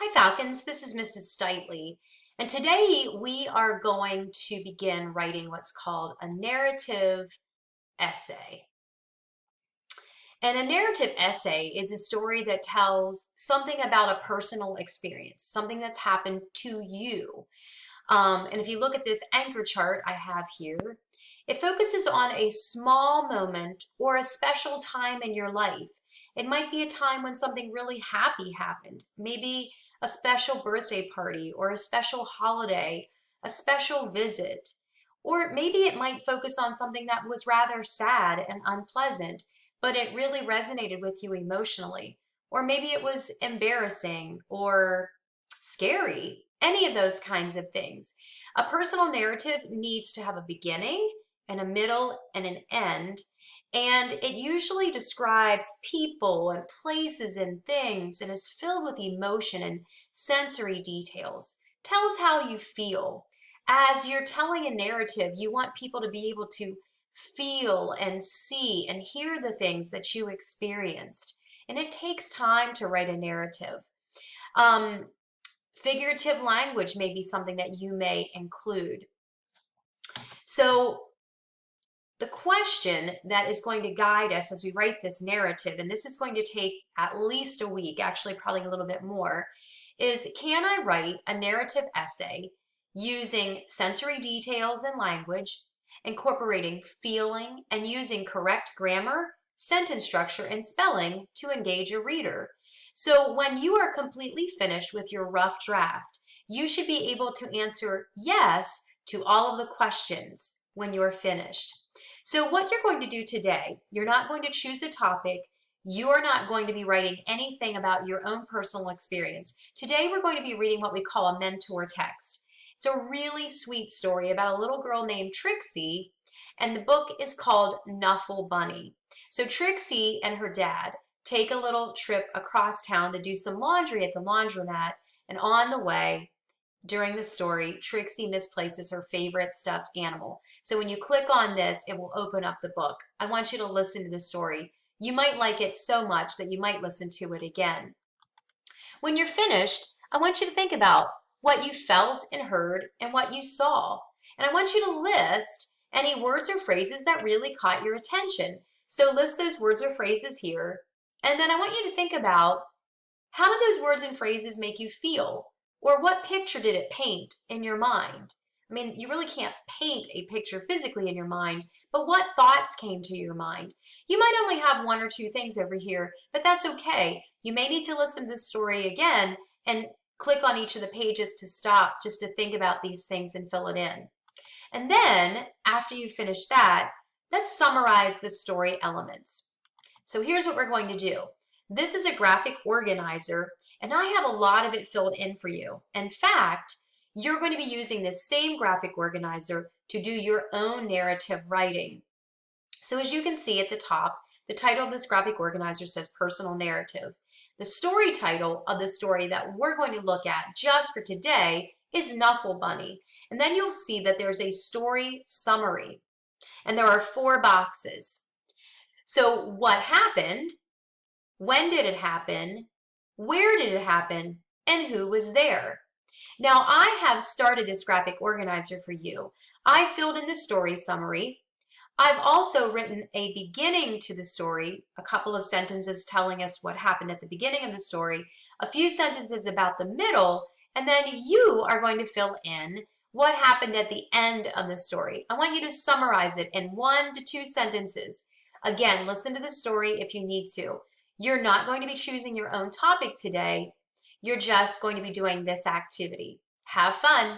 Hi Falcons, this is Mrs. Stitley, and today we are going to begin writing what's called a narrative essay. And a narrative essay is a story that tells something about a personal experience, something that's happened to you. And if you look at this anchor chart I have here, it focuses on a small moment or a special time in your life. It might be a time when something really happy happened, maybe a special birthday party or a special holiday, a special visit. Or maybe it might focus on something that was rather sad and unpleasant, but it really resonated with you emotionally. Or maybe it was embarrassing or scary, any of those kinds of things. A personal narrative needs to have a beginning and a middle and an end, and it usually describes people and places and things and is filled with emotion and sensory details. Tells how you feel. As you're telling a narrative, you want people to be able to feel and see and hear the things that you experienced. And it takes time to write a narrative. Um, Figurative language may be something that you may include. So the question that is going to guide us as we write this narrative, and this is going to take at least a week, actually probably a little bit more, is can I write a narrative essay using sensory details and language, incorporating feeling, and using correct grammar, sentence structure, and spelling to engage a reader? So when you are completely finished with your rough draft, you should be able to answer yes to all of the questions when you're finished. So what you're going to do today, you're not going to choose a topic. You're not going to be writing anything about your own personal experience. Today we're going to be reading what we call a mentor text. It's a really sweet story about a little girl named Trixie, and the book is called Nuffle Bunny. So Trixie and her dad take a little trip across town to do some laundry at the laundromat, and on the way, during the story, Trixie misplaces her favorite stuffed animal. So when you click on this, it will open up the book. I want you to listen to the story. You might like it so much that you might listen to it again. When you're finished, I want you to think about what you felt and heard and what you saw. And I want you to list any words or phrases that really caught your attention. So list those words or phrases here. And then I want you to think about how did those words and phrases make you feel? Or what picture did it paint in your mind? I mean, you really can't paint a picture physically in your mind, but what thoughts came to your mind? You might only have one or two things over here, but that's okay. You may need to listen to the story again and click on each of the pages to stop just to think about these things and fill it in. And then, after you finish that, let's summarize the story elements. So here's what we're going to do. This is a graphic organizer, and I have a lot of it filled in for you. In fact, you're going to be using this same graphic organizer to do your own narrative writing. So as you can see at the top, the title of this graphic organizer says Personal Narrative. The story title of the story that we're going to look at just for today is Nuffle Bunny. And then you'll see that there's a story summary, and there are 4 boxes. So what happened? When did it happen? Where did it happen? And who was there? Now I have started this graphic organizer for you. I filled in the story summary. I've also written a beginning to the story, a couple of sentences telling us what happened at the beginning of the story, a few sentences about the middle, and then you are going to fill in what happened at the end of the story. I want you to summarize it in 1 to 2 sentences. Again, listen to the story if you need to. You're not going to be choosing your own topic today. You're just going to be doing this activity. Have fun.